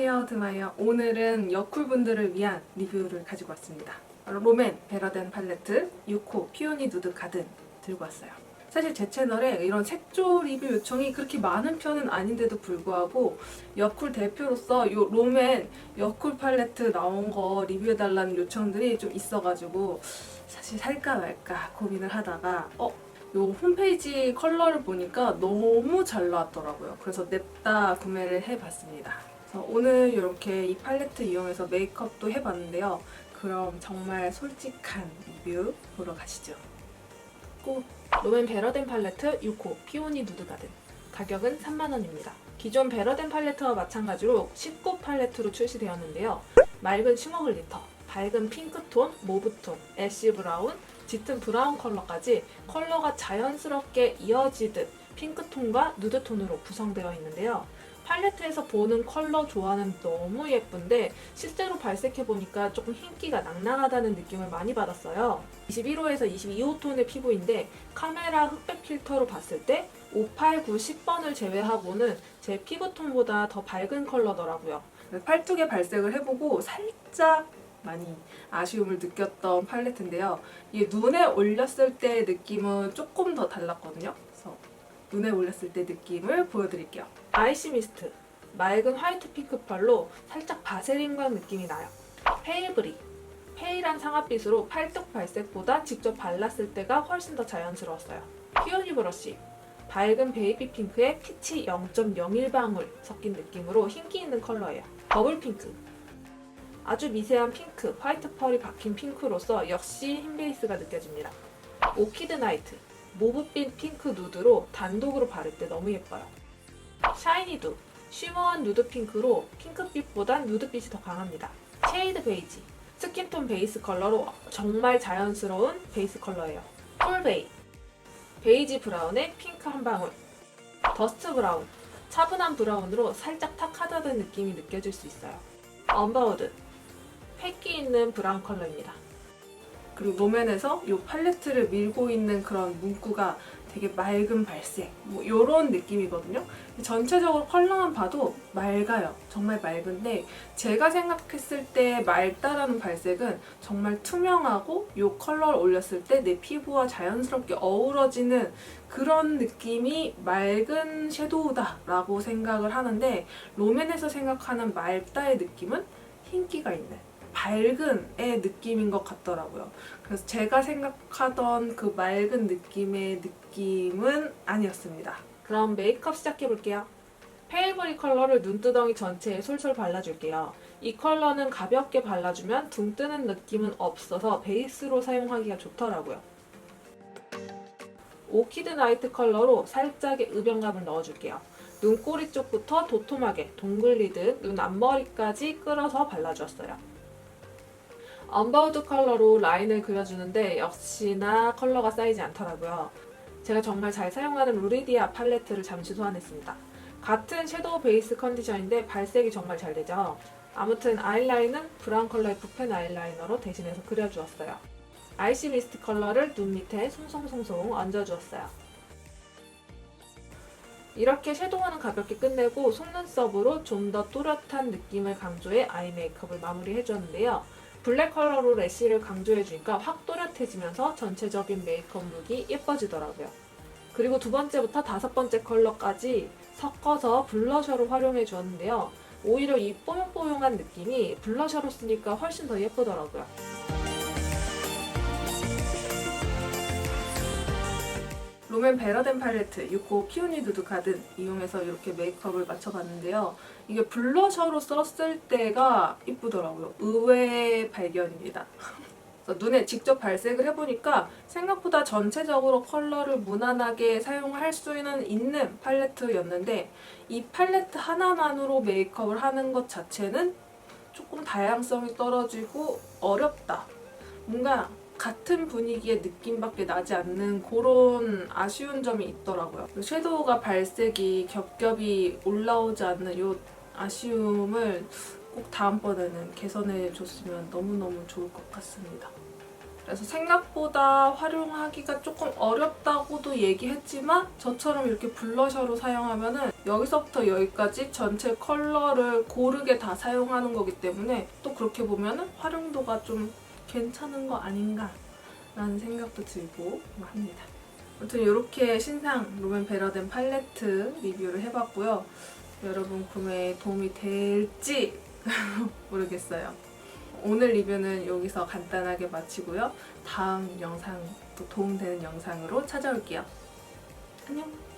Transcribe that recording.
안녕하세요, 드마이어. 오늘은 여쿨분들을 위한 리뷰를 가지고 왔습니다. 롬앤 베러덴 팔레트 6호 피오니 누드 가든 들고 왔어요. 사실 제 채널에 이런 색조 리뷰 요청이 그렇게 많은 편은 아닌데도 불구하고 여쿨 대표로서 이 롬앤 여쿨 팔레트 나온 거 리뷰해달라는 요청들이 좀 있어가지고 사실 살까 말까 고민을 하다가 요 홈페이지 컬러를 보니까 너무 잘 나왔더라고요. 그래서 냅다 구매를 해봤습니다. 그래서 오늘 이렇게 이 팔레트 이용해서 메이크업도 해봤는데요. 그럼 정말 솔직한 리뷰 보러 가시죠. 롬앤 베러덴 팔레트 6호 피오니 누드 가든. 가격은 3만원입니다. 기존 베러덴 팔레트와 마찬가지로 19 팔레트로 출시되었는데요. 맑은 쉬머 글리터, 밝은 핑크톤, 모브톤, 애쉬 브라운, 짙은 브라운 컬러까지 컬러가 자연스럽게 이어지듯 핑크톤과 누드톤으로 구성되어 있는데요. 팔레트에서 보는 컬러 조화는 너무 예쁜데 실제로 발색해보니까 조금 흰기가 낭낭하다는 느낌을 많이 받았어요. 21호에서 22호 톤의 피부인데 카메라 흑백 필터로 봤을 때 5, 8, 9, 10번을 제외하고는 제 피부톤보다 더 밝은 컬러더라고요. 팔뚝에 발색을 해보고 살짝 많이 아쉬움을 느꼈던 팔레트인데요. 이게 눈에 올렸을 때 느낌은 조금 더 달랐거든요. 그래서 눈에 올렸을 때 느낌을 보여드릴게요. 아이시 미스트, 맑은 화이트 핑크 펄로 살짝 바세린광 느낌이 나요. 페일브리, 페일한 상아빛으로 팔뚝 발색보다 직접 발랐을 때가 훨씬 더 자연스러웠어요. 피오니 브러쉬, 밝은 베이비 핑크에 피치 0.01방울 섞인 느낌으로 흰기 있는 컬러예요. 버블 핑크, 아주 미세한 핑크, 화이트 펄이 박힌 핑크로서 역시 흰 베이스가 느껴집니다. 오키드 나이트, 모브빛 핑크 누드로 단독으로 바를 때 너무 예뻐요. 샤이니 두, 쉬머한 누드 핑크로 핑크빛보단 누드빛이 더 강합니다. 쉐이드 베이지, 스킨톤 베이스 컬러로 정말 자연스러운 베이스 컬러예요. 폴베이, 베이지 브라운에 핑크 한 방울. 더스트 브라운, 차분한 브라운으로 살짝 탁하다는 느낌이 느껴질 수 있어요. 언바우드, 획기 있는 브라운 컬러입니다. 그리고 롬앤에서 이 팔레트를 밀고 있는 그런 문구가 되게 맑은 발색, 이런 느낌이거든요. 전체적으로 컬러만 봐도 맑아요. 정말 맑은데 제가 생각했을 때 맑다라는 발색은 정말 투명하고 이 컬러를 올렸을 때 내 피부와 자연스럽게 어우러지는 그런 느낌이 맑은 섀도우다라고 생각을 하는데 롬앤에서 생각하는 맑다의 느낌은 흰기가 있는 밝은의 느낌인 것 같더라고요. 그래서 제가 생각하던 그 맑은 느낌의 느낌은 아니었습니다. 그럼 메이크업 시작해볼게요. 페일브리 컬러를 눈두덩이 전체에 솔솔 발라줄게요. 이 컬러는 가볍게 발라주면 둥 뜨는 느낌은 없어서 베이스로 사용하기가 좋더라고요. 오키드 나이트 컬러로 살짝의 의병감을 넣어줄게요. 눈꼬리 쪽부터 도톰하게 동글리듯 눈 앞머리까지 끌어서 발라주었어요. 언바우드 컬러로 라인을 그려주는데 역시나 컬러가 쌓이지 않더라고요. 제가 정말 잘 사용하는 루리디아 팔레트를 잠시 소환했습니다. 같은 섀도우 베이스 컨디션인데 발색이 정말 잘 되죠. 아무튼 아이라인은 브라운 컬러의 붓펜 아이라이너로 대신해서 그려주었어요. 아이시 미스트 컬러를 눈 밑에 송송송송 얹어주었어요. 이렇게 섀도우는 가볍게 끝내고 속눈썹으로 좀 더 또렷한 느낌을 강조해 아이 메이크업을 마무리해주었는데요. 블랙 컬러로 래쉬를 강조해주니까 확 또렷해지면서 전체적인 메이크업 룩이 예뻐지더라고요. 그리고 두 번째부터 다섯 번째 컬러까지 섞어서 블러셔로 활용해 주었는데요. 오히려 이 뽀용뽀용한 느낌이 블러셔로 쓰니까 훨씬 더 예쁘더라고요. 롬앤 베러덴 팔레트 6호 피오니 누드 가든 이용해서 이렇게 메이크업을 맞춰봤는데요. 이게 블러셔로 썼을 때가 이쁘더라고요. 의외의 발견입니다. 눈에 직접 발색을 해보니까 생각보다 전체적으로 컬러를 무난하게 사용할 수는 있는 팔레트였는데 이 팔레트 하나만으로 메이크업을 하는 것 자체는 조금 다양성이 떨어지고 어렵다. 뭔가 같은 분위기의 느낌밖에 나지 않는 그런 아쉬운 점이 있더라고요. 섀도우가 발색이 겹겹이 올라오지 않는 이 아쉬움을 꼭 다음번에는 개선해 줬으면 너무너무 좋을 것 같습니다. 그래서 생각보다 활용하기가 조금 어렵다고도 얘기했지만 저처럼 이렇게 블러셔로 사용하면은 여기서부터 여기까지 전체 컬러를 고르게 다 사용하는 거기 때문에 또 그렇게 보면은 활용도가 좀 괜찮은 거 아닌가 라는 생각도 들고 합니다. 아무튼 이렇게 신상 롬앤 베러덴 팔레트 리뷰를 해봤고요. 여러분 구매에 도움이 될지 모르겠어요. 오늘 리뷰는 여기서 간단하게 마치고요. 다음 영상 또 도움되는 영상으로 찾아올게요. 안녕!